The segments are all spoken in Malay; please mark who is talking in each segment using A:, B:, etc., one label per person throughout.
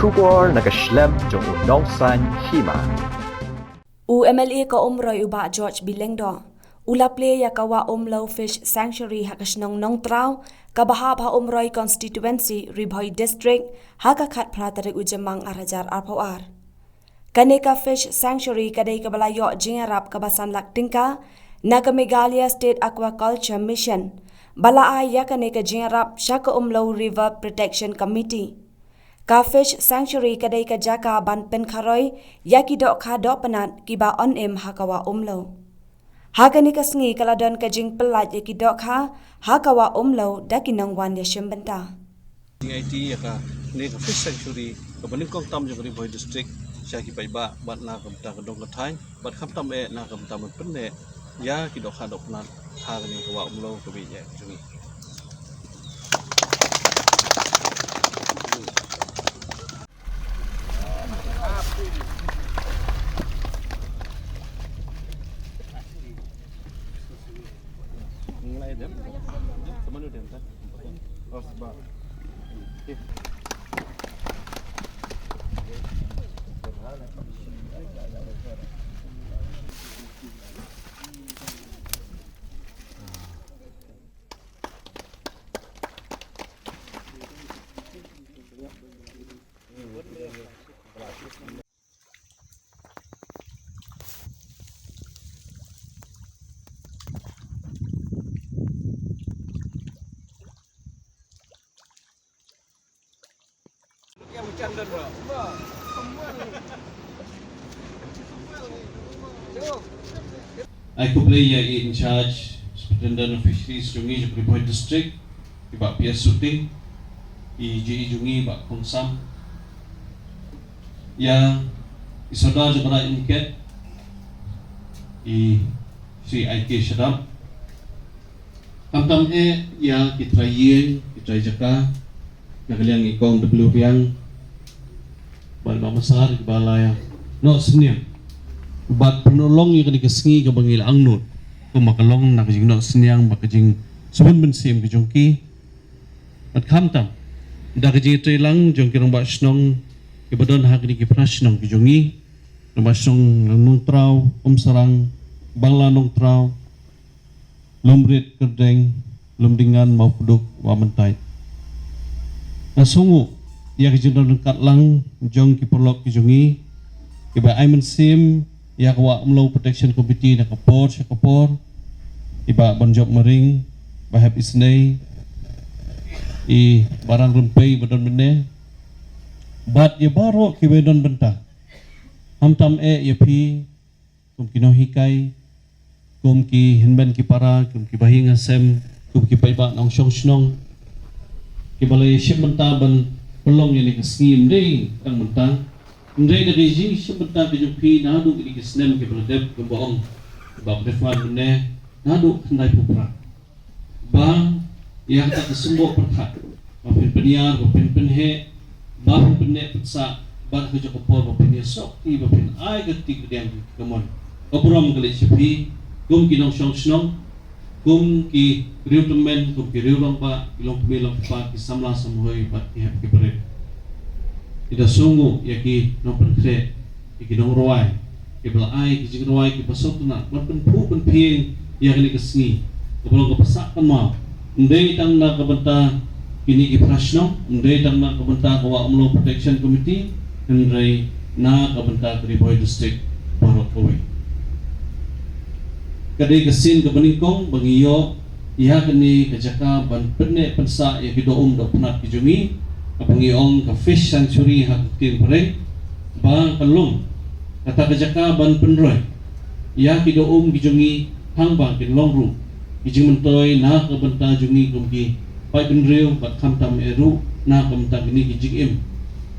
A: Shubor nakaslem jong unongsan hima.
B: MLA ka umroy uba George Bilengdo. Ulaple ya kawa umlaw fish sanctuary hakasnong nong traw kabahab ha umroy constituency Ribhoy district hakakat pratarik ujemang arajar arpawar. Kaneka fish sanctuary kadai kabalayo jingarap kabasan laktingka naga Meghalaya State Aquaculture Mission bala ay ya kaneka jingarap shaka umlaw river protection committee. Ka fish sanctuary kadai ka jaka ban pen kharoy yaki dok kha dok penat kiba on hakawa umlaw. Hagani kasngi kaladon ka jing pelat yaki dok kha hakawa umlaw dakinang wan ya shembenta.
C: IT ya ka ne ka fish sanctuary ka baning kong tam jong Ribhoy district syaki paiba bat na kam ta ka dong lathai bat kham tam na kam tam pen ne ya ki dok kha dok penat hagani ka wa umlaw ka bi ya jumi. Mulai dem, teman udah kan? Oh sebab. Yang bercanda bro.
D: I play in charge Superintendent of Fisheries Jungi Ribhoy District Iba Pia Suting Iji Jungi Iba Kongsam yang isoda jabara inket si IT Shadam Tamtam ya kita jaka nagaliang ikong W yang balma masar balaya no senior bat penolong yang dikasngi ke bangil angnut ko makalong nakajing no seniang makajing subun bensim ke jongki at kamtam da kajing trelang jongki rong ba snong ke badon hak ni ke prasnong ke jongi rong ba snong nong traw sarang bangla nong traw lomrit kerdeng lomdingan mau puduk wa mentai nasungu ya kejendon dekat lang jong ki perlok ki jongi ke ba aiman sim ya kawa umlaw protection committee na kapor iba banjok mering bahab isnay barang rumpay badon mene bat ya baro ki bedon benta hamtam ya pi kum kinohikay kum ki hinban ki para kum ki bahinga sem kum ki paiba nang snong ki balay ship benta ban pelong yang dikasih mending tang mentang mending dari jing ship benta ki jupi nadu ki dikasnem ki berdep ke bohong bab defan mene nadu kendai pupra bang yang tak kesembuh perhat bapin peniar bapin penhe bapin penne petsa bar ke jokopor bapin yasokti bapin ai getik diam kemon obrom kali sepi kum kinong snong kum ki riu temen kum ki riu lompa ilong bilang pa ki samla samuhoi pat ki hap ki pare ida sungu ya ki no perkre ki dong roai ki belai ki jing roai ki pasok na pen pu pen ping ya kini kesngi obrom ko pasak kan ma ndai tang na kabenta kini ki prasno ndai tang na kabenta kawa umlo protection committee ndai na kabenta Ribhoy district parok kowe kadai kesin ke beningkong bangiyo iha kini kejaka ban penne pensa ya kidoom do penat kijungi bangiong ka fish sanctuary hak tin pare bang kalung kata kejaka ban penroy iha kidoom kijungi hang bang kin longru kijing mentoy na ka benta jungi kumki pai penreu bat kamtam eru na kamta kini kijing im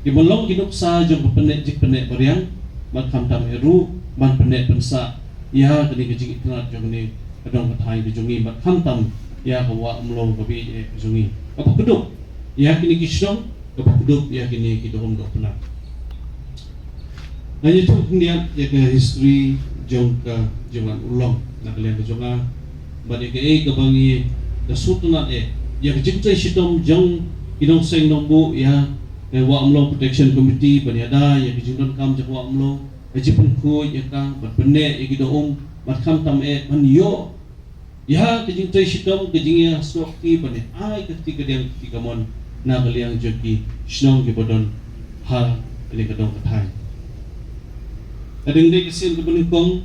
D: di melong kinuksa jong penne jik penne bariang bat kamtam eru ban penne pensa ya kini kejing itnat jong ni kadang katai di jongi bat kamtam ya kawa umlong kabi jongi apa keduk ya kini kisong apa keduk ya kini kidom dok penat hanya tu kemudian ya ke history jong ka jongan ulong nak kalian ke jonga bat ya ke bangi da sutnat ya kejing tai sitom jong kidong seng nombu ya wa amlo protection committee baniada ya kijundon kam je wa amlo ajipun ko ya ka benne ya gido mat kam tam man yo ya kijing tay shitam kijing ya sokti bane ai kati kadang tigamon na galiang joki snong gibodon ha ini kadang kathai kadang de kisil kebening kong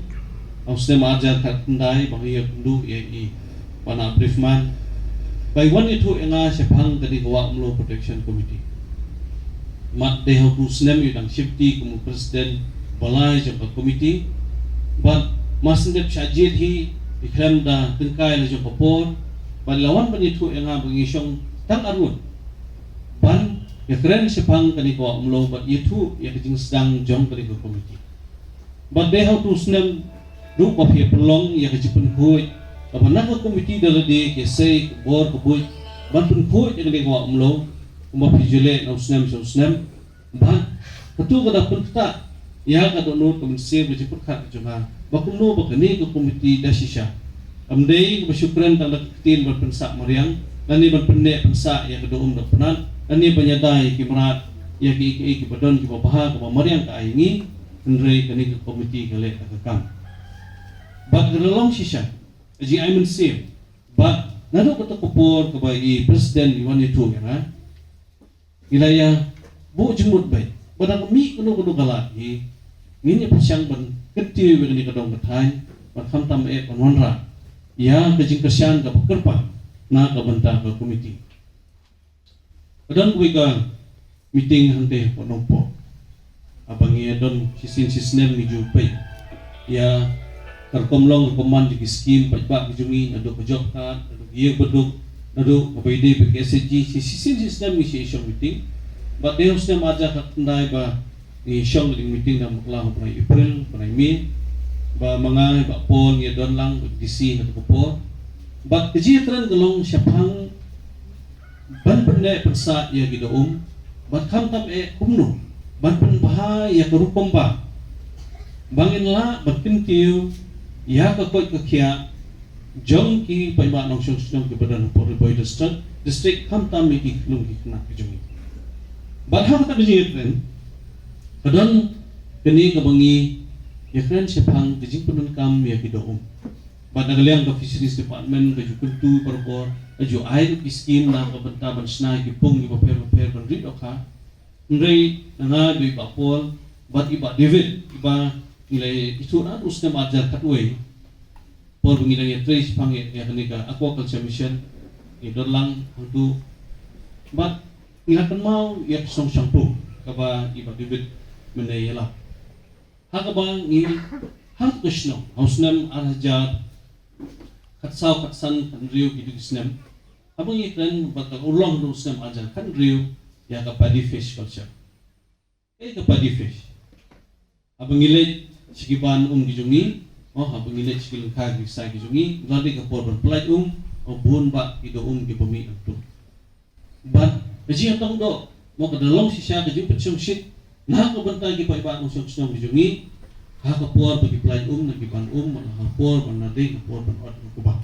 D: ausne majar katndai bahiya kundu ya i pana briefman by one itu enga sepang tadi kawa amlo protection committee mat de how to snem yudang shifti kumu president balai jangka committee but masndep shajid hi ikram da tengkai la jangka por ban lawan ban itu enga bangisong tang arun ban ya keren sepang tadi kawa amlo but itu ya kijing sedang jong tadi committee but de how to snem du pa phi pelong ya kijipun khoi kapan nak komiti daladi ke sei bor kubui bantun khoi de ko amlo uma pijule na usnem ban katu kada punta ya ka do no komisi be jiput khat junga bakumno bakani ko komiti dasisha amdei ko syukran tang tin ber pensa mariang nani ban penne pensa ya ka do da penan nani banyadai ki marat ya ki badon ki baha ko mariang ka aingi ndrei kani ko komiti kale ka kam bak relong sisha Ji Aiman Sim, but nado kata kupor kebai presiden iwan itu kan? Ilaya bu jemut baik. Badang mi kuno galak i. Ini persiang ban keti begini kadang katai, ban khamtam wanra. Ya kejing kesian ke pekerpa na ke bentah ke komiti. Kadang kuiga meeting hante ponompo. Abang ia don sisin ni jupai. Ya terkomlong peman di skim pajak kejungi nado kejok kan nado giye beduk nado kabaide BKSG sisin misi isyong meeting but they usne maja katndai ba ni isyong meeting na maklah pai April pai Mei ba mga ba pol ni don lang DC nado ko but keji tren gelong syapang ban bende persa ya gidoum but kam tam kumno ban pen bah ya kerupom ba bangin la batintiu ya kakoi kakia jong ki paiba nong syong ke badan Riboy district kam tam ki klung ki kena kejungi badha ta biji tren kadon keni kabangi ya kren sepang dijing penun kam ya kidoum badha galiang ka fisheries department ka jukuntu parkor aju air ki skim na ka benta ban sna ki pung ki paper ban rid okha ndrei nga dui bapol bat iba David iba nilai itu na usne majar katway por bengidang ya trace pange ya kenika aquaculture mission ni dorlang untuk bat ngilakan mau ya song shampoo kaba iba bibit menayala hakaba ngi hang kusno hausnam arjat katsan kan riu gitu kisnem abang iklan bakal ulong do usnam ajar kan riu ya ka paddy fish culture ka paddy fish abang ngilay sigiban gijungi abang ngilay sigil ka gisa gijungi ngadi ka por play o bun ba ido gipumi to ban kaji atong do mo kadalong siya kaji petsyong shit na ko bantay gi pa iba no syong gijungi ha ka por bagi play nagiban ha por ban nadi ka por ban ot ko ba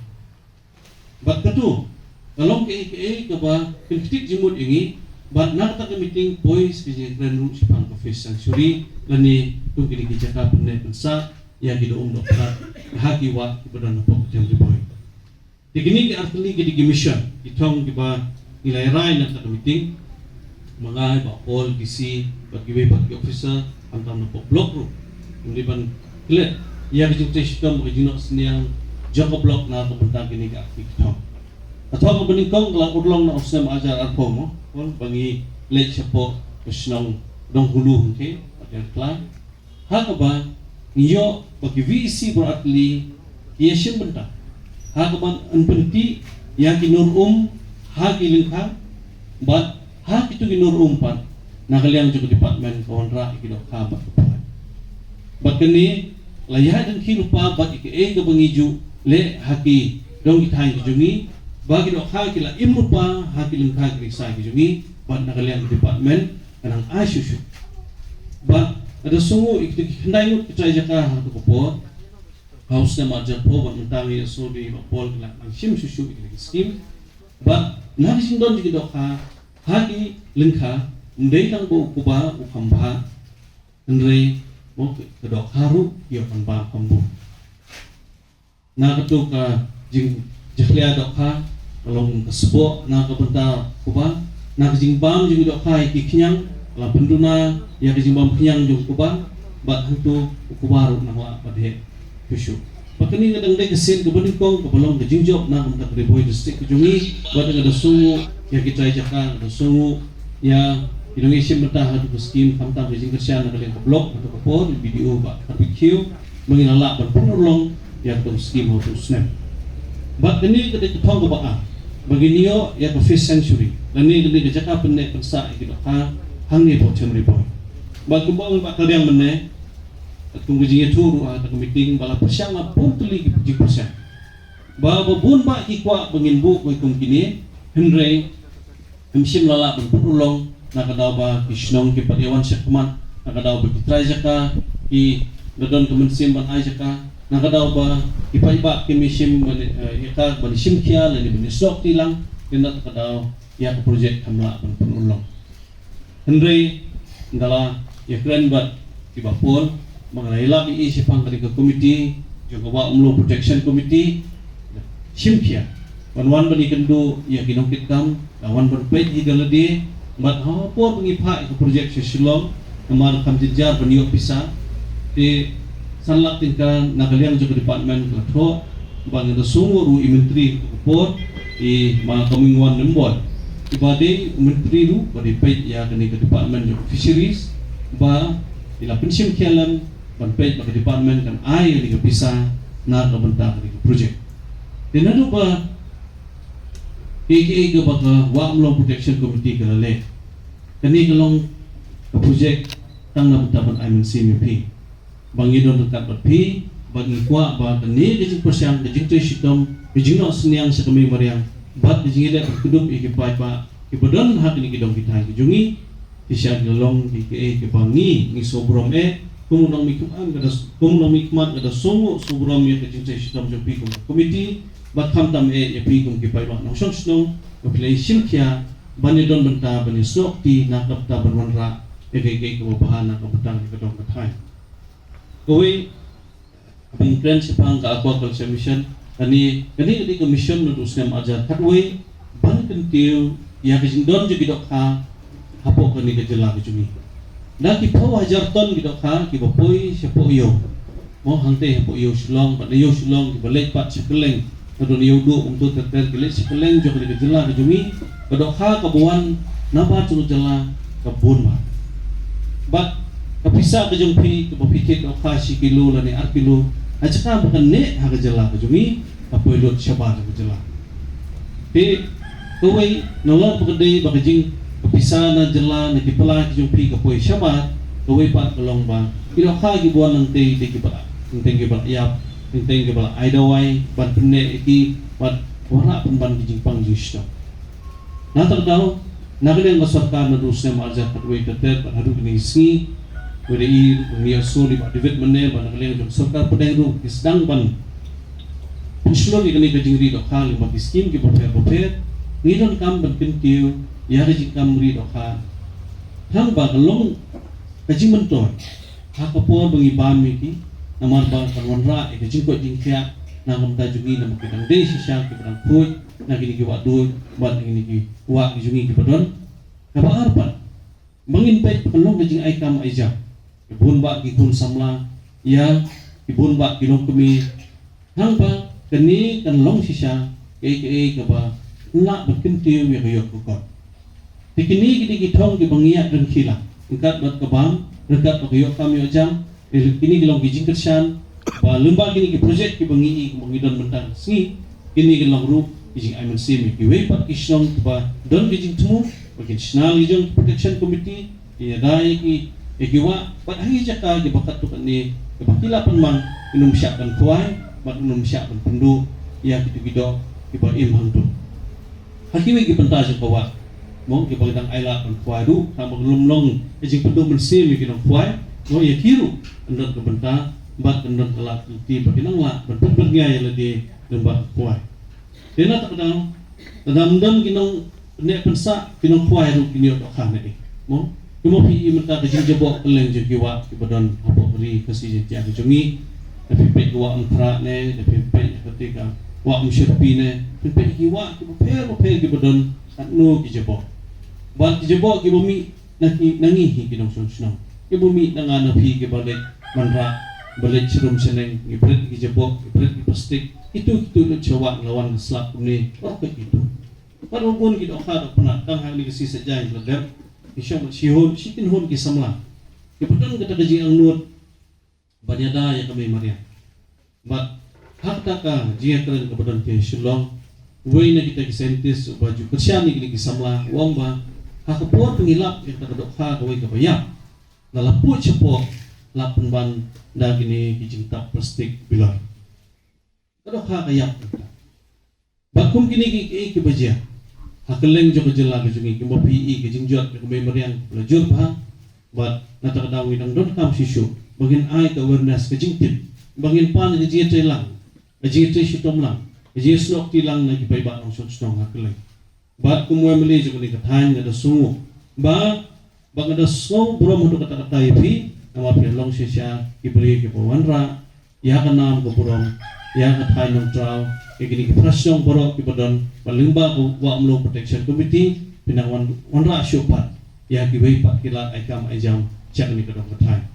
D: bat katu kalong ke ka ba kintik jimut ingi bat nakata ka meeting boys kaji grand si pang ka fish sanctuary lani tung kini kijaka penne pensa ya gido do prat haki wa ibadan po tem Riboy digini ki artli ki mission itong giba nilai rai na ka meeting mga ba all DC paggiwe paggi officer antam na po block room hindi ban kile ya ki system mo gino sniang joko block na to punta kini ka itong atwa ko bening kong lang urlong na osem ajar arpo mo kon bangi let siya po kusnong dong hulu okay agar plan hakaba niyo bagi VC beratli yeshin benda hakaban anpenti ya kinurum haki lingkang bat haki tu kinurum pan nakaliang juga department kawanra ikido kabat bat kini layah dan kilupa bat ike kabangiju le haki dong itay kijungi bagi do haki la imrupa haki lingkang kiriksa kijungi bat nakaliang department kanang asyusyu bat ada sungu ikut hendai ngut kita jaka harus kopor haus na majar po ban mentangi so di pol kala ang sim susu ikut skim ba nabi sindon juga doka haki lengka ndai tang bo kuba ukamba ndai mo kedok haru yo kanba kambu na ketu ka jing jehlia dok ha long kesbo na ka benta kuba na jing bam jing dok ha ki knyang la penduna ya jing bam knyang jung kuba bat hantu kuba ru na wa padhe kushu pakani ngadang dai kesen ke benikong ke belong ke jingjob na kam tak Riboy district ke jungi bat ngada sungu ya kita jaka ngada sungu ya Indonesia betah hadu ke skim kam tak jing kersian na kaleng ke blog atau ke pon video ba barbecue menginala ban penulong ya ke skim hadu snap bat kini ke tong ke ba bagi niyo ya ke fish sanctuary lani ke jaka penne pensa ke ha hangi bo chem Riboy ba kumbang ba kadang menne kung gajing turu at meeting bala persyang pun tuli gajing persyang ba babun ba ikwa bangin bu ko kung kini henry himsim lala pulong nakadaw ba kisnong ki pagyawan sa kuman nakadaw ba kitray ka ki gadon kumensim ban ay ka nakadaw ba ipaiba kimisim ika banisim kya lani banisok tilang kinat nakadaw ya ka project hamla ban pulong henry ndala ya kren ba tibapol mengenai lagi isi pangkali ke komiti juga wa umlo protection committee simkia wan bani kendo ya kinongkit kam wan berpait higalade bat hapo pengipa ke project sesilong kamar kam jejar bani opisa di sanlak tingkan nakaliang juga department klatho bang ada sunguru menteri kupor di ma kamingwan nembol ibade menteri ru badi pait ya kini ke department fisheries ba ila pensim kialam panpet bagi department kan air di bisa na kabenta di project dinado ba ke baka wa mlo protection committee kalale kani kalong ka project tang na bentaban aimen CMP bangi don dekat berpi bagi kwa ba kani gejing persiang gejing tu sitom gejing no seniang sa kami mariang bat gejing ida kudup ikipai pa ibadon hak ni kidong kita gejungi isya galong ke bangi ni sobrom kumunang mikmat kada songo sobram ya kecing sistem jopi komiti bat khamtam ya pi kum ki pai ba nong song play simkia banidon benta bani sokti nakap ta banwanra ke ko bahana ka butang ka dong kathai kowe abing principal ka aquaculture mission kani commission no usnam ajar katwe ban kentiu ya kecing don jo bidok ha hapo kani ke jela ke jumi na ki po hajar ton gitu ka ki bapoi siapo yo mo hangte hapo yo sulong pa yo sulong ki balek pat sekeleng kadon yo do untuk teter ki lek sekeleng jo ke jela ke jumi kadok ha kabuan napa tu jela kabun ma bat kapisa ke jumpi ke bapikit dok ha si kilo lani ar kilo aja ka bukan ne ha ke jela ke jumi apo dot syabar ke jela te kowe nolong pagdei bakajing kapisa na jela na kipala ki jumpi ka poy syabat kawai pat kalong ba ilo ka gibuan ng te ki ba teng ki ba yap teng ki ba aidawai ban penne iki pat wala pun ban ki jingpang justo na terdaw na kalen ka sarkar na dus na marja patway kater pat hadu ni si wede i ni aso di ba divet menne ba na kalen jong sarkar padai ru isdang ban puslo ni kani ka jingri do ka li ba skim ki boper ngidon kam ban pintiu ya kajing kamri doka hang ba kalong kajing mentor ha kapor bangi bami ki namar ba kanwanra e kajing ko jingkya na kamta jungi na makitang de sisya ki parang phoy na gini ki wadul bat gini ki wa ki jungi ki padon kabaar pa mangin pet kalong kajing ay kam aija ibun ba ki kun samla ya ibun ba ki long kumi hang ba kani kanlong sisya ke ba na berkentiu ya kayo ko tikini kini kitong ki bangiya dan khila ingkat bat kabam rekat pakiyo kami ajam kini kilong gijing kersan ba lemba kini ki project ki bangi mangidon mentang si kini kilong ru gijing aiman sim ki we pat kisong ba don gijing temu bakin national gijing protection committee ya dai ki ekiwa pat hangi jaka ki bakat tu ni bakila pan man inum syakan kuai bat inum syakan pendu ya gitu ki ba im hantu hakiwi ki pentas bawa mong ki bagdang aila kon kuadu tambang lumlong ejing pendu mensim ki nong kuai mo ya kiru andon ke benta bat andon kelak ti bakinang la berpernya ya lagi lembah kuai dena tak kadang dan kinong ne pensa kinong kuai ru kinio dok khane mo kumo pi imta ka jing jabo keleng je kiwa ki badon apo beri kasi je tia jongi na pipet wa amtra ne na pipet ketika wa msyirpi ne pipet kiwa ki per ki badon atno ki jabo ban ki jabo ki bumi nangi ki dong sno ki bumi nangana pi ki balik manra balik cirum seneng ki bret ki jabo ki bret ki plastik itu lu coba lawan selak ni itu walaupun kita ada pernah kang hal ni kasi saja yang ledar isyam sihun sitin hun ki samla kebetulan kita gaji ang nuot banyada yang kami maria but hakta ka jia keren kebetulan ke sulong way na kita ki sentis baju kersyani ki samla wong ba hakapuat pengilap kita kadok ha kawai kabaya nalapu cepo lapan ban dagini ki cinta plastik bilar kadok ha kayak bakum kini ki baja hakeleng jo kejela ke jungi ki mopi ki jingjot ke memorian lajur pa bat nata kadawi nang dot kam sisu bagin ai ka awareness ke jingtip bagin pan ke jie telang ke jie te sitom lang ke jie snok tilang na ki bai ba nang son snong hakeleng bat kumwe meli jo ni kathan na sungu ba bang ada so bro mo kata kata ipi nama pelong sisya ki beri ki pawanra ya kanam ko burong ya kathan nang traw kini keprasyon borok kibadon palimba wa amlo protection committee pinang wanra syopat ya kibai pat kila aikam ajam cak ni kadang katai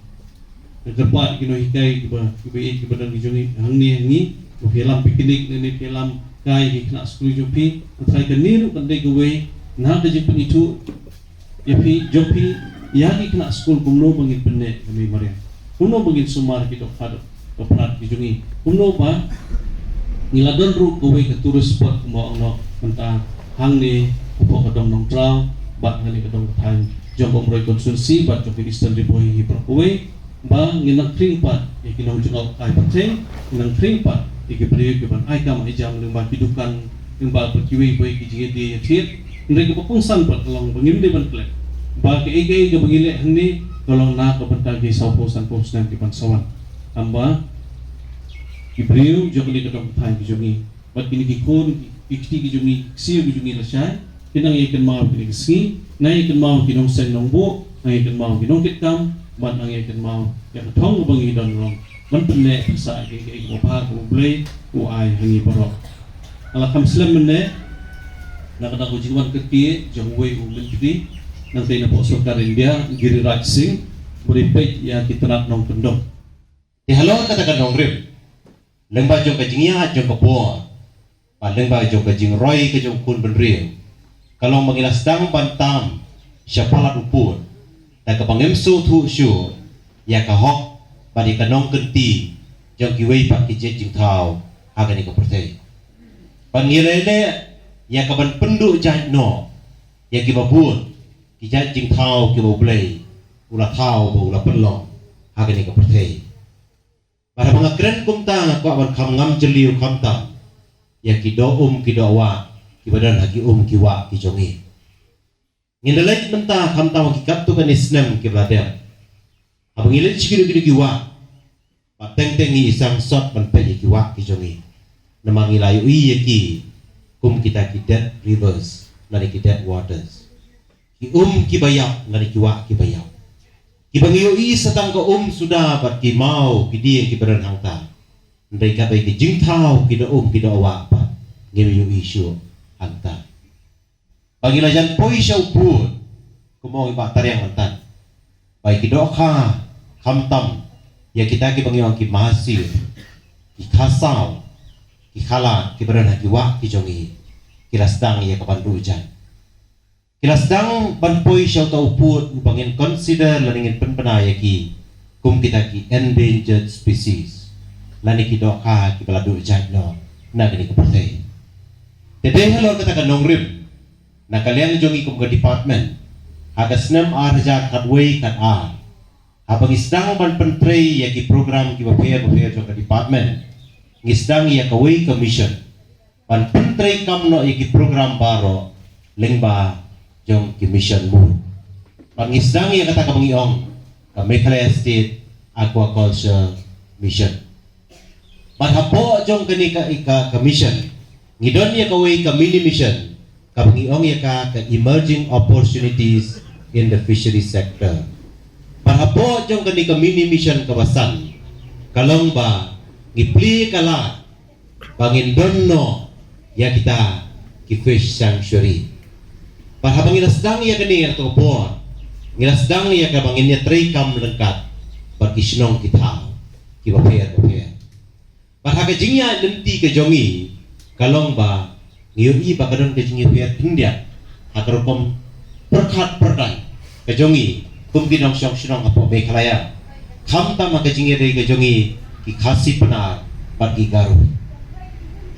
D: kepat kino hikai kibai kibadon kijungi hangni film piknik ni film kai kena skuli jopi antrai kenir kandai gawai na kejipun itu yapi jopi ya kena skul kumno bangin penne kami mariam kumno bangin sumar kita hadap kepenat kijungi kumno ba niladon ru kowe ke turis spot mo ono menta hang ni upo kadong nong trau bat ngani kadong tan jong roy konsumsi bat jong Eastern Riboy hi pro kowe ba nginang kring pat ikinong jong ai pateng nang kring pat ikibri ke ban ai kam ai jam leng ba hidupan leng ba perkiwi boy ki jinge di thit ndai ke pongsan pat long bangim de ban klek ba ke ege ke bangile hni kolong na ke banta ge sauposan posnan ki ban sawan amba Ibrahim jokli kadang thai kijungi bat kini kikon ikti kijungi siu kijungi lasai kinang ikan mau kini kiski nai ikan mau kinong sen nongbo nai ikan mau kinong kitkam bat ang ikan mau ya thong bangi don long man penne sa ke ko pa ko blay ko ai hangi barok ala kam slam menne na kada ko jiwan keti jongwe u mentri nanti na po sokar India Giriraj Singh beripet ya kitrak nong pendok
E: halon katakan nong rib lengba jong kajingnya jong kepo lengba jong kajing roy ke jong kun benril kalau mengilas dang bantam syapalat upur dan kepangimsu thu syu ya kahok badi kanong kenti jong kiwei pak kijet jing thau agani ko pertai pangilele ya kaban penduk jahno ya kibabun kijet jing thau kiboblei ula thau bo ula pelong agani ko pertai pada mga kren kumta ko awan kam ngam jeliu kamta ya kido wa kibadan hagi kiwa kijongi ngindalet menta kamta wa kikaptu kan isnem kibladem abang ilet sikiru kiwa pateng tengi isang sot ban pe kiwa kijongi namang ilayu yaki kita kidet rivers nani kidet waters ki kibayak nani kiwa kibayak Kibangiyo satang ka sudah bat ki mau kidi ki beran hangta. Ndai ka bai ki jingtau ki kida awa pa. Ngemiyo isu hangta. Pagila jan poi siya upun. Kumo iba tariang antan. Bai ki ka kamtam ya kita ki bangiyo ki masir. Ki kasaw. Ki khala ki beran ki wa ki jongi. Kirasdang ya kapandu jan. Kilasdang banpoy siya kauput upangin consider laningin penpenaya ki kum kita ki endangered species lani ki doka ki baladu jadno na gani kapartay tete halor kata kanong rib na kalian jongi kum ka department hagas nem arja katway kat habang isdang ban penpray ya ki program ki bapaya jong ka department ngisdang ya kaway commission ban pentray kamno ya ki program baro lengba jong ki mission mo pangisdang ya kata kabangiong ka Meghalaya State Aquaculture Mission marhapo jong kani ka mission ngidon ya kaway ka mini mission kabangiong ya ka emerging opportunities in the fishery sector. Parhapo jong kani community mission kawasan. Kalong ba ngipli kala bangin donno ya kita ki fish sanctuary. Parhabang inasdang ya kani ato po. Inasdang ya ka bangin ya tray kam lengkat berkisnong kita. Ki baper. Parhaga jingya lenti ke jongi kalong ba ngiyoi ba kadon ke jingi pia tindia akaropom perkat perdan ke jongi kumginong syong apo bekalaya kamta maka jingi dari ke jongi ki khasi penar bagi garu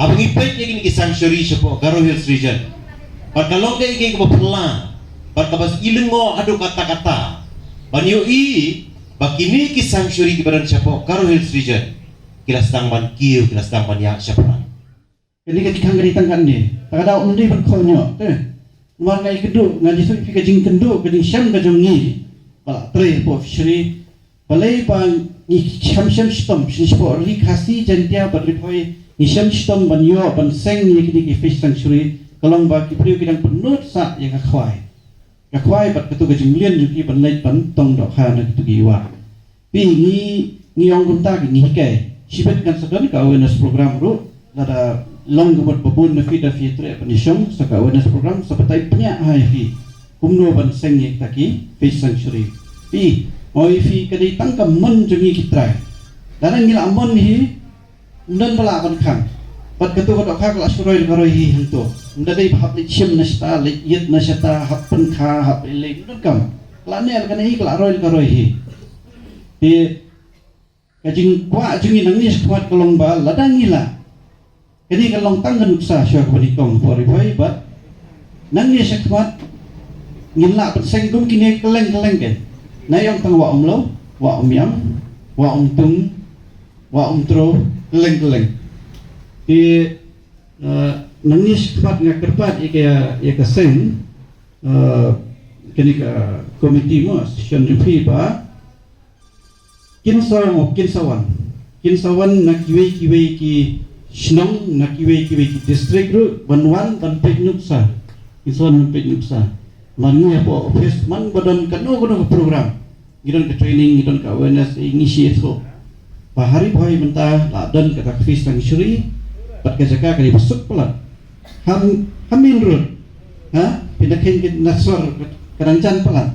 E: abang ipet ni kini ki sanctuary sepo Garo Hills region par kalong de ke pela par kabas ilengo adu kata-kata banyoi bakini ki sanctuary ki badan sepo Garo Hills region kilas tangban kiu kilas tangban ya syaparan.
F: Jadi ketika ngari tangkan ni, tak ada undi berkonyo, luar ngai kedua, ngaji tu pika jing kedua, keding syam kajong ni, balak tray po fishery, balai bang ni syam stom, siapa ri kasi jantia berdipoi ni syam stom banyo ban seng ni keding fish sanctuary, kalong ba kipriu kidang penut sa yang kakwai bat ketu kajing lian juki ban lait ban tong dok ha na ketu giwa. Pi ni ong gunta ni hikai. Sibet kan sedang ka awareness program ru lada long gubot babun na fida fi tre penisyong sa ka awareness program sa patay pnya hai fi kumno ban seng ni taki fish sanctuary pi oi fi kadai tangkam mon jungi kitrai darang ngila amon hi undan bala ban kham pat ketu kodok kha kala suroi karoi hi hanto unda dei hap li chim na sta li yet na shata hap pen kha hap le undan kam klane al kana hi kala roi karoi hi pi kajing kwa jungi nang ni squat kalong ba ladang ngila kini kalong tanggan uksa sya ko ni kong pori boy bat nang ni squat ngila pat seng kum kini keleng ken nayong tang wa lo wa yam wa tung wa tro keleng di nang ni squat ngakerpat ika seng kini ka komiti mo session review ba kinsawan nak kiwe ki Shnong nak kiwe ki district ru banwan ban peknuksa kinsawan ban peknuksa manu ya po office man badan kanu program gidon ke training gidon ka awareness initiate so bahari boy mentah ladan ka fish sanctuary pat ka jaka ka besuk pelat hamil rut ha pinakin kin nasor karancan pelat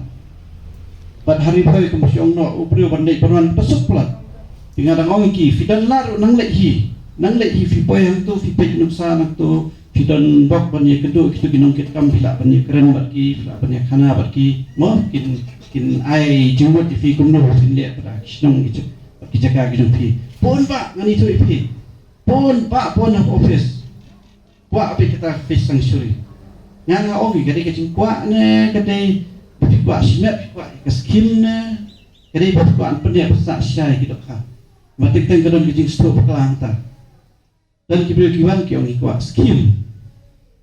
F: pat hari boy kumusyong no ubrio bandai panwan besuk pelat tinggal ngong ki fidan laru nang le hi fi boy yang tu fi pej nuksa nak tu fidan bok banyak kedu kitu ginong kit kam bila banyak keren bat ki bila banyak khana bat ki mo kin ai jumot fi kumno fin le pada kisnong gitu ki jaka ginong fi pon pak ngani tu fi pon pak pon of office kwa api kita fish sanctuary yang ngong ki kadai kecing kwa ne kadai kwa simet kwa skim ne kadai kwa penya besar syai gitu ka matik teng kadon kecing stop kelanta dan kibrikiwan ki ongi kwa skim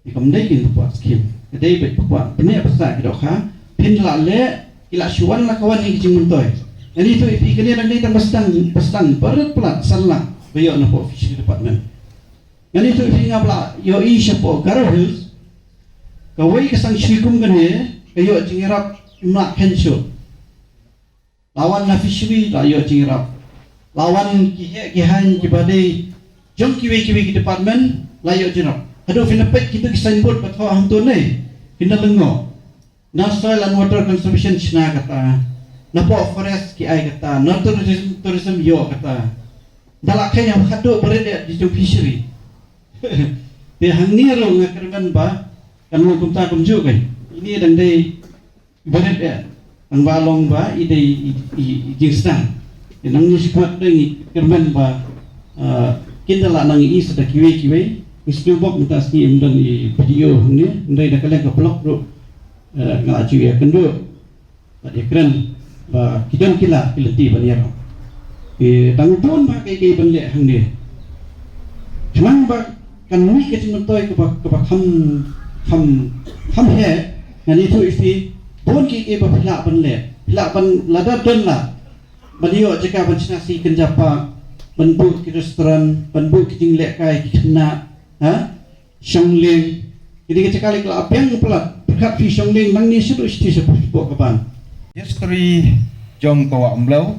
F: ikamdai kin kwa skim kadai kwa penya besar gitu ka pin la le ila syuan la kawan ni kecing mentoy jadi itu ipi kene nang dai tang pestang berat pelat sallah bayo na po fishery department jadi itu ipi ngabla yo i syapo Garo Hills kawai kesang syikum kene kayo jingirap mak hensyo lawan na fishery layo jingirap lawan kihan kibadai jom kiwi ki department layo jingirap aduh finapet kita signboard patho hantu ne finalengo na soil and water conservation china kata na po forest ki ai kata na tourism yo kata dalakay yang khado berede di fishery te hangni ro ngakerban ba kan mo kumta kumju kai ini dang dei berat ya ang balong ba idei jingstan nang ni squat dei kermen ba kindala nang i sada kiwe istu bok mutas ni imdan i video ni ndai da kala ka blog ro ngaju ya kendo ba ekran ba kidan kila pilati ba ya tang pun ba kai ban le hang ni cuma ba kan mi ke mentoy ka ba kham he ngani tu ifi pun ki ba pila ban lada don la baliyo jika ban sinasi kenjapa ban bu ki restoran ban bu ki jinglek kai ki kena ha shongling jadi kecakali kala apeng pelat phat fi song ning nang ni situ sti sepo kapan
G: History jong kawa umlau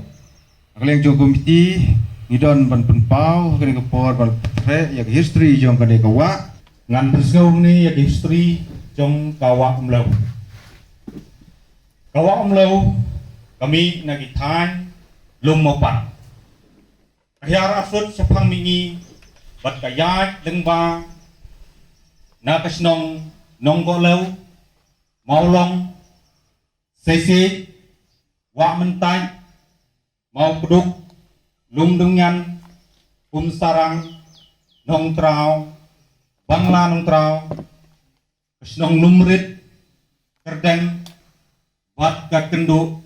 G: akleng jong komiti ngidon ban penpau kene kepor ban tre yak history jong kene kawa
E: ngan persgau ni ya history jong kawa umlau kami nagitan lum mopat ahyar asut sepang mingi bat kayat lengba nakasnong nonggo lau maulong sesi wa mentai mau keduk lum dengan sarang nong trau bangla nong trau kasnong lumrit kerdeng bat kakendu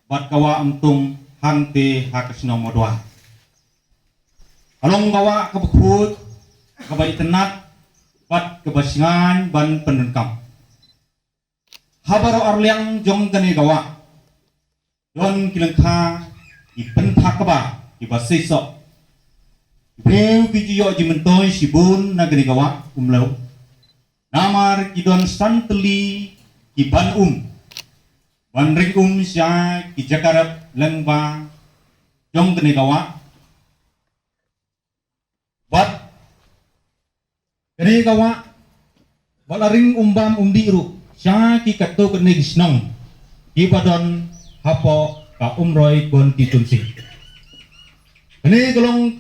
E: bat kawa untung hangte hakasnong modwa along kawa kabukut kabai tenat bat kebasingan ban pendenkam habaro arliang jong gane gawa don kilengka ipentak ba ibasisok beu kijiyo jimentoy sibun na gane gawa umlau namar kidon santeli kiban banring sya kijakarap lengba jong gane gawa bat kene gawa balaring umbam umbiru sya ki kato kene gisnong ibadon hapo ka umroy kon titunsi kene golong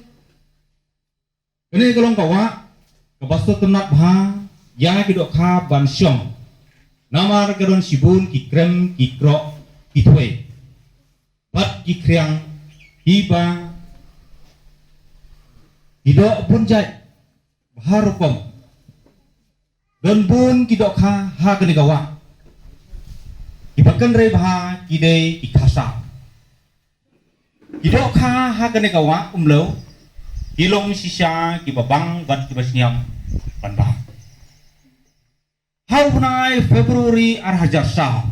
E: gawa kabasto tunat bha ya ki dok kha ban syong namar gadon sibun ki krem ki kro ki thwe bat ki kriang iba idok punjai harukom don bun kidok ha kene gawa ibakan re bha kidei ikasa kidok ha kene gawa umlo kilong sisya kibabang bat kibasniam banba haunai Februari arhajar sah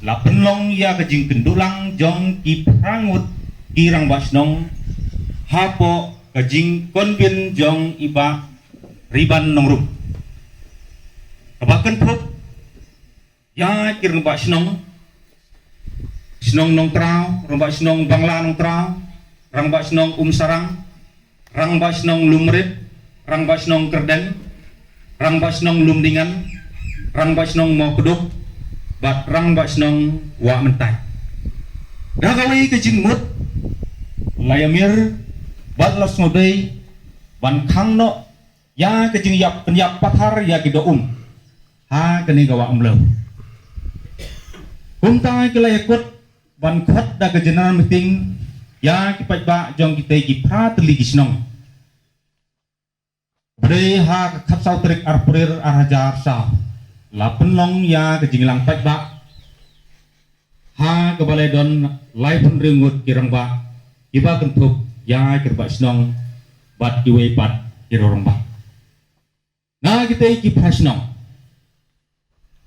E: la penlong ya kajing kendulang jong ki prangut kirang basnong hapo kajing konbin jong iba riban nongrum kabakan pup ya kirang ba snong nong trau rang ba snong bangla nong trau rang ba snong sarang rang ba snong lumrit rang ba snong kerdeng rang ba snong lumdingan rang ba snong mo kuduk bat rang ba snong wa mentai dagawi kajing mut layamir bat las ngodei ban khangno ya kajing yap penyap pathar ya kido ha kene gawa umlo kumtai kelayakut ban khat da ke general meeting ya kipat ba jong kita ki pratli kisnong bre ha khat sau trik arpurir arhajar sa la penlong ya kajing lang pat ba ha ke balai don lai pun ringut kirang ba iba kentup ya kirba snong bat kiwe bat kirorong ba na kita ki prasnong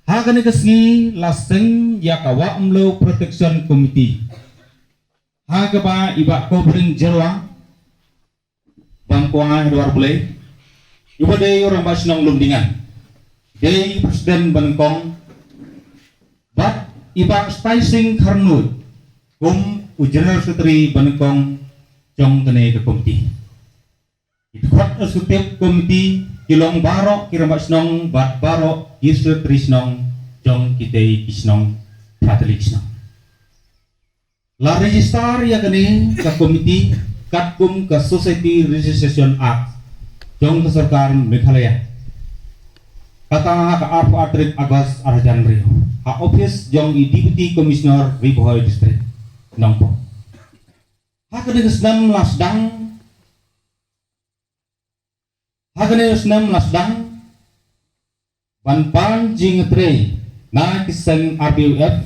E: ha kene kesngi laseng ya kawa umlo protection committee ha ke ba iba ko bring jerwa bangkuang luar bulai iba de orang basnong lumdingan de presiden bangkong bat iba spicing karnud general secretary bangkong jong kene ke komiti ikut eksekutif komiti kilong baro kirang basnong bat baro Yusuf Trisnong jong kitei kisnong prateli kisnong la register ya kene ka komiti katkum ka Society Registration Act jong ke sarkar Meghalaya kata ka apu atrit Agos Arjan Rio ha office jong i Deputy Commissioner Ribohoy District Nongpo ha kene kesnam lasdang ban jing tre na kisang RBUF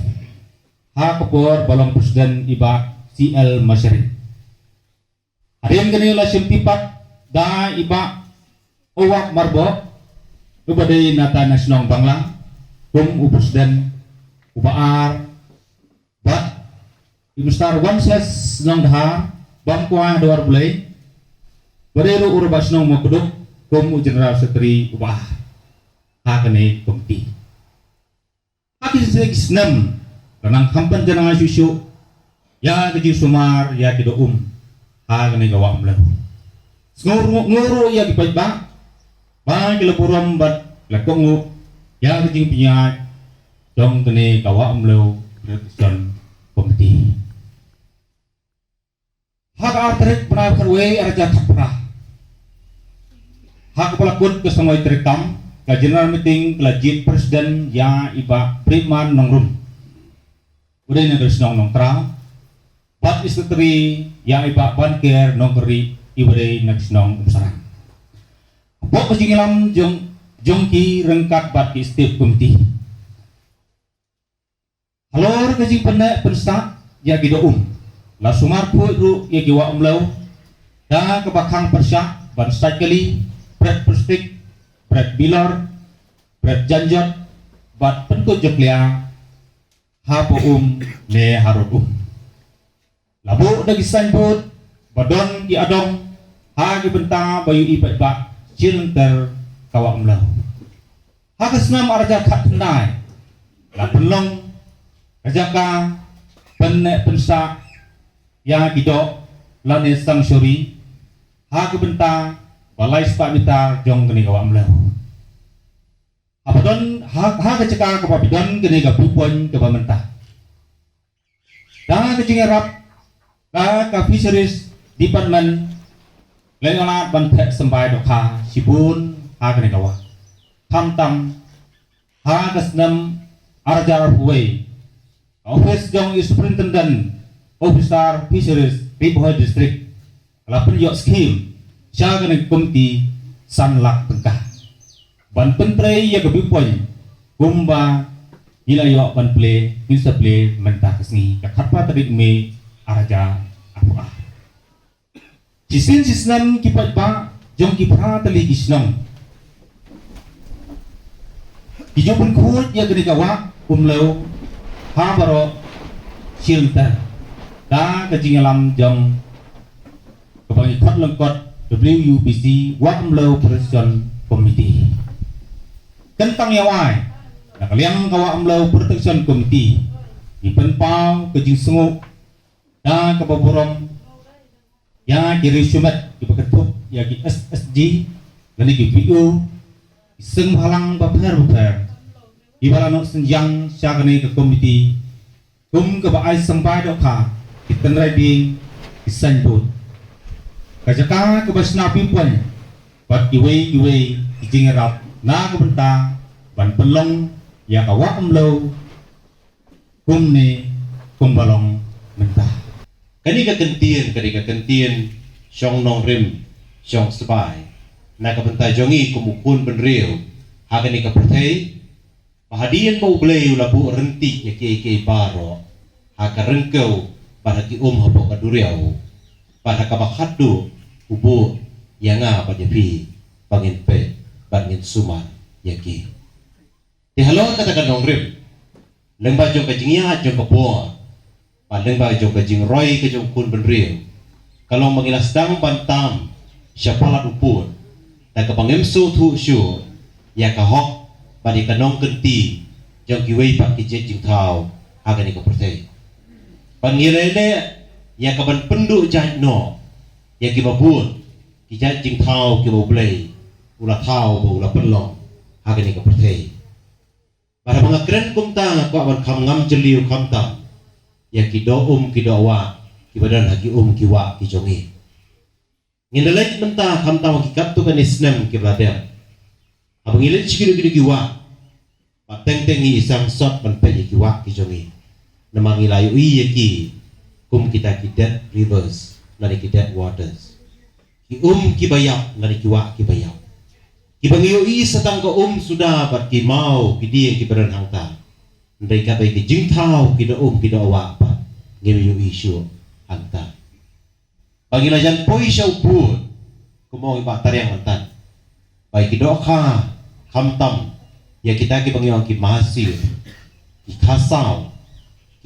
E: ha kapor balong presiden iba CL Masyari harian kanila simpipat da iba owak marbo ubade nata nasional bangla presiden ubaar bat imustar wanses nong dahar bangkuang dawar bulay badero urabas nong makuduk general secretary ubah ha kene komiti Haki senam kanang kampan janang asyusyu ya keji sumar ya kido ha kene gawa amlau ngoro ya dipai ba kilapuram bat lakongu ya keji pinya dong kene gawa amlau representan komiti hak artret pernah kerwe arja tapra hak pelakut kesamoi terekam ke general meeting kelajit presiden ya iba Briman nongrum udah ini terus nong tra pat istri ya iba banker nongkeri ibere next nong sarang pok kejingilam jongki rengkat bat di setiap komiti halor kejing penek pensta ya gido la sumar ru ya giwa umlau da kebakang persyak ban sekali pret perstik pret bilar pret janjat bat penko jeklia hapo ne harut labu dagi sanbut badon di adong ha gi benta bayu ipat ba cilenter kawa umlau ha kesnam arja khat nai la penlong kajaka penne pensa ya gido lane sang syuri ha gi benta balai sepak mita jong kene kawa umlau apadon ha keceka kapapidon kene ka pupon ke pemerintah da kejingerap ka fisheries department lengola ban pek sembai dokha sipun ha kene kawa tam ha kasnam arjar huwei office jong superintendent officer fisheries Riboh district lapen yok scheme sya kene komiti sanlak tengkah ban pentrei ya kebipoin gumba ila yo ban play bisa play mentah kesni kakapa tadi me araja apa Sisnan kipat ba jong kipra tali isnong kijopun kuat ya gede kawa umlau ha baro silta da kejingalam jong kebangi kot lengkot WUPC Wamlau Protection Committee kentang yawai nak liang kawa Wamlau Protection Committee ipenpau kejing senguk da kebaburom ya kiri sumet dipeketuk ya ki SSG dan ki PU seng halang baper ibalanok senjang syagani ke komiti ke baai sampai dokha kita riding isanbut kajaka ke basna pimpon bat iwe ijingerap na kebenta ban pelong ya kawa umlau kumne kumbalong mentah kani kekentian syong nong rim syong sebai na kebenta jongi kumukun benriu hagani kepertai pahadian bau blei labu rentik ya ke baro haka rengkau pada ki hapok kaduriau pada kabakadu ubu yang pada pi bangin pe bangin suma ya ki halon katakan nong rim lembah jong kajingia jong kepo padang ba jong kajing roy ke jong kun benriu kalau mengilas dang bantam syapalat upur dan kepangimsu tu syu ya kahok pada kanong kenti jong kiwei pak kijet jing tau agani ko pertai pangilele ya kaban penduk jahno ya kibabun kijat jing tau kiboblei ula tau bo ula pelong agani ko pertai pada mengakren kumta ko aban kam ngam jeliu kamta ya kido kidowa kibadan haki kiwa kijongi ngindelek menta kamta kikat tu kan isnem kibladem abang ilet cikido kiwa pateng-tengi isang sot penpe kiwa kijongi namang ilayu yaki kum kita kidat rivers nari kidat waters ki kibayap nari kiwa kibayap kibangiyo satang ka sudah bat ki mau kidi yang kibaran hangta ndai ka bai ki jingtau kido kido wa pa ngemiyo isu hangta pangilajan poi syau pun kumau iba tariang mantan bai kido ka kamtam ya kita ki bangiyo ki masir ki kasau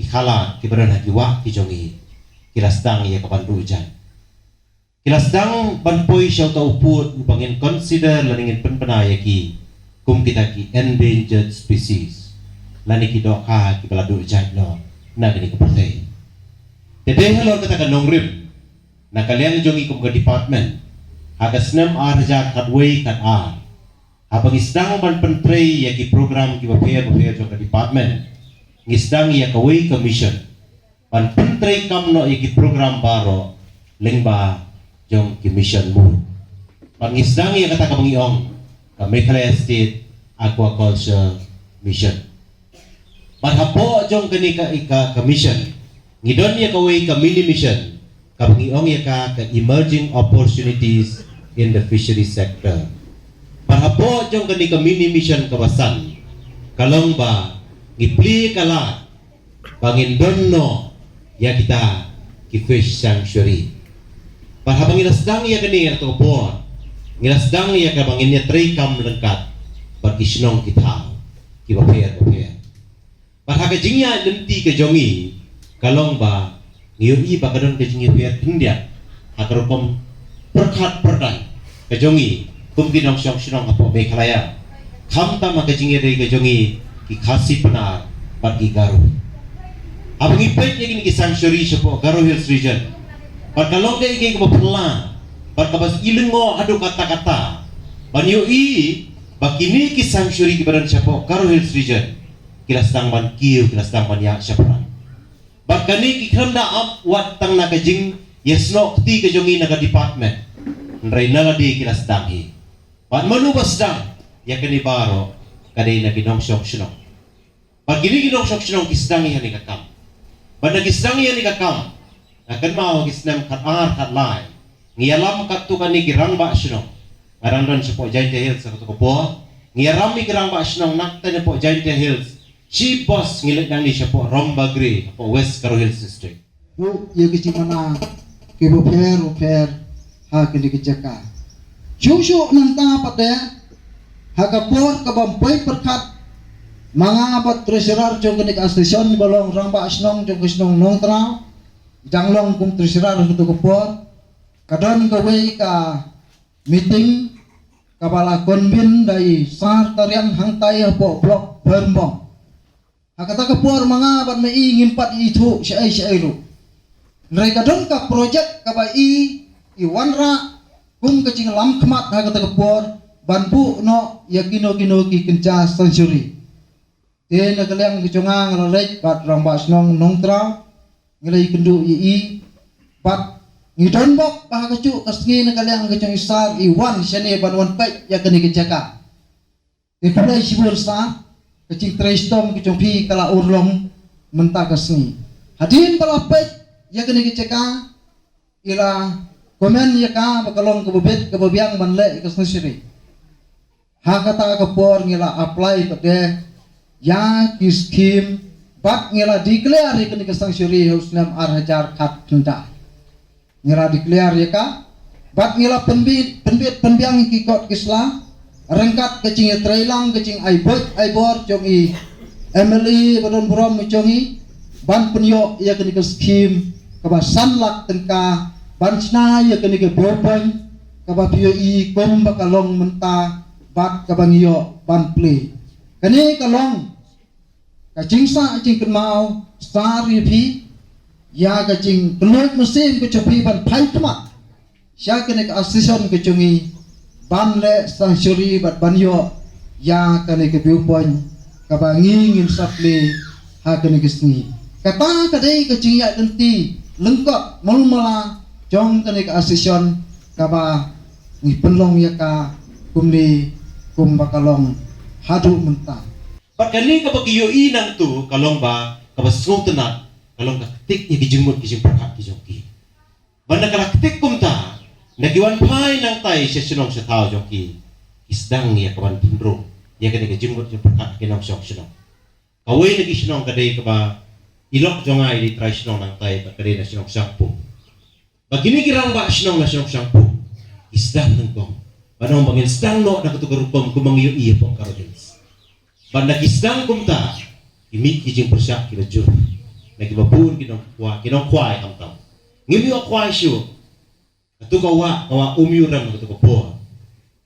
E: ki khala ki baran ki wa ki jongi kilasdang ya kapandu jan kilasdang banpoi syau tau put bangin consider laningin penpenaya ki kum kita ki endangered species lani kidok ka kibaladu jai lo na gini kepertai. Tede halor kata kanong rim na kalian jongi kum ke department hagas 6 arja kadway kad ar. Habang isdang ban pentrei ya ki program ki bapaya jong ke department ngisdang ya kaway commission ban pentrei kam no ya ki program baro lengba jong ki mission mu. Ban ngisdang ya kata kabangiong ka Meghalaya State Aquaculture Mission. Marhapo jong kani ka mission. Ngidon ya kaway ka mini mission. Kabangiong ya ka emerging opportunities in the fishery sector. Marhapo jong kani ka mini mission kawasan. Kalong ba ngipli kala bangindon no ya kita ki fish sanctuary. Marhabang inasdang ya kani ato po. Ngilasdang ya ka bangin ya tray kam lengkat berkisnong kita kibapaya. Parhaga jingya lenti ke jongi kalong ba ngiyoi ba kadon ke jingi pia tindia akaropom perkat perdan ke jongi kumginong syong apo Meghalaya kamta maka jingi dari ke jongi ki khasi penar bagi garu abang ipet ya kini ki sanctuary sepo Garo Hills region kalong de ke kebapela kabas ilengo adu kata-kata banyoi bakini ki sanctuary ki badan sepo Garo Hills region kilasdang ban kiu kilasdang ban ya syaparan bakani ki khanda up wat tang na kajing yesno ti ke jongi na ka department nrai na di kilasdang hi ban manubas dang ya kani baro kadai na ginong syok syok bagini ginong syok syok kisdang hi ni kakam ban kisdang hi ni kakam akan mau kisnam kat lai ngialam kat tu kani kirang ba syok arang don sepo Giant Hills sa ko po ngiarami kirang ba syok nakta ne po Giant Hills Chief Boss ngilit nang ni siya po Romba Gray po West Garo Hills District.
H: Bu ya kici mana ke repair ha ke dikejaka. Syuk nang pada ha kapor ka bampai perkat mga bat treasurer jong kenik astation balong ramba asnong jong kisnong nong tra janglong kum treasurer kutu kapor kadon kawai ka meeting kabala konbin dari sar tarian hangtai po blok bermbong kata kapor mga ban mai ngimpat itu syai lu mereka don ka project ka bai iwanra kum kecing lam khmat ha kata kapor ban bu no yakino ki kenca sanctuary te na kaleng kiconga ngalek bat ramba snong nongtra ngelai kendu i bat ngidon bok pa kacu kasngi na kaleng kicong isar iwan syane ban wan pai yakani kecaka te pulai sibur sa kecing trestom kecing pi kala urlong menta kasni hadin palapet ya kene keceka ila komen ya ka bakalong kebebet kebebiang manle kasni siri ha kata kapor ngila apply pada ya ki scheme bat ngila declare kene kasang siri husnam arhajar khat tenda ngila declare ya ka bat ngila penbiang ki kot kisla rengkat kecing trailang kecing aibor jong i MLE badon buram jong i ban penyo ya kini ke scheme kaba sanlak tengka ban sna ya kini ke bropan kaba pio i kom bakalong menta bat kaba ngiyo ban play kani kalong kacing sa kacing kenmau star pi ya kacing keluar mesin ke copi ban pai tama sya kini ke assistant ke jong i ban le sanctuary bat banyo ya kane ke viewpoint kabangi ngin saple ha kane kesni kata kadai ke jingya denti lengkap mulmala jong kane ke assistant kaba ngi penlong ya ka kumni kum bakalong hadu menta
E: Pakali ka bagiyo inang tu kalong ba kabasung tenat kalong ka tik ya kijimut kijim perkat kijongki banda kalaktik kumta nagiwan pai nang tai sesunong sa tao joki isdang ya kawan pindro ya kani ka jimut yung perkat kinong syok sunong kawai lagi sunong kadai ka ba ilok jongai di try sunong nang tai kadai na sunong syakpo bagini kirang ba sunong na sunong syakpo isdang nang kong panong bangin isdang no na katugarupam kumangiyo iya pong karodins banda kisdang kumta imik kijing persyak kilajur nagibabun kinong kway kamtam ngimi o kway siyo atu kawa umyuran atu kapo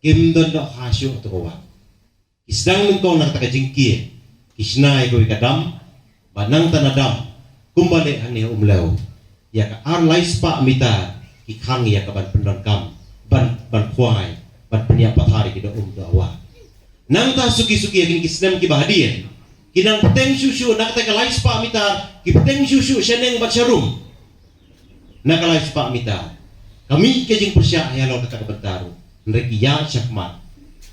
E: kim don do hasyo atu kawa isdang nung kong naktakajingki kisnai ko ikadam banang tanadam kumbalik hani umlau ya ka arlais pa mita ikang ya ka ban pendon kam ban kuai ban penia pathari ki do dawa nang ta suki-suki yakin kisnem ki bahadian kinang peteng susu nak ta kalais pa mita ki peteng susu seneng bat syarum nak kalais pa mita kami kejing persya ya lo kata kebentaru nreki ya syakmat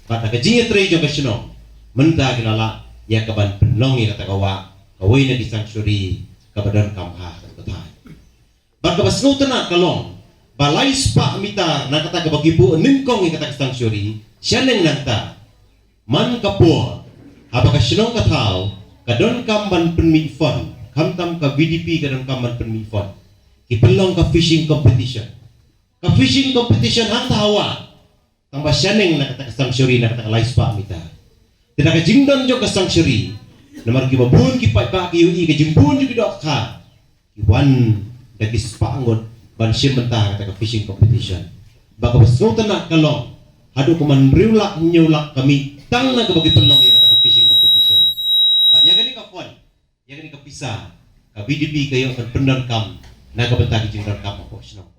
E: pada kejing tre jo kasno menta kinala ya kaban penong ya kata kawa kawai na disang syuri kabadan kamha betai bag kabasno tana kalong balai spa mitar na kata kabagi bu ningkong ya kata disang syuri sianeng nanta man kapur haba kasnong katau kadon kamban penmifon kamtam ka VDP kadon kamban penmifon kipelong ka fishing competition hang tawa tambah sianeng na kata disang syuri na kata kalai spa mitar tidak kejingdon jo kasang syuri namar ki babun ki pai pa ki ui ke jimpun ju ki dok ka ki wan da ki spangon ban sim mentah kata fishing competition baka besno tanak kalong hadu kuman riulak nyulak kami tang na bagi pelong ya kata fishing competition ban ya gani ka fon ya gani ka pisah ka BDP kayo kan pendon kam na ka bentang jingdon kam ko sno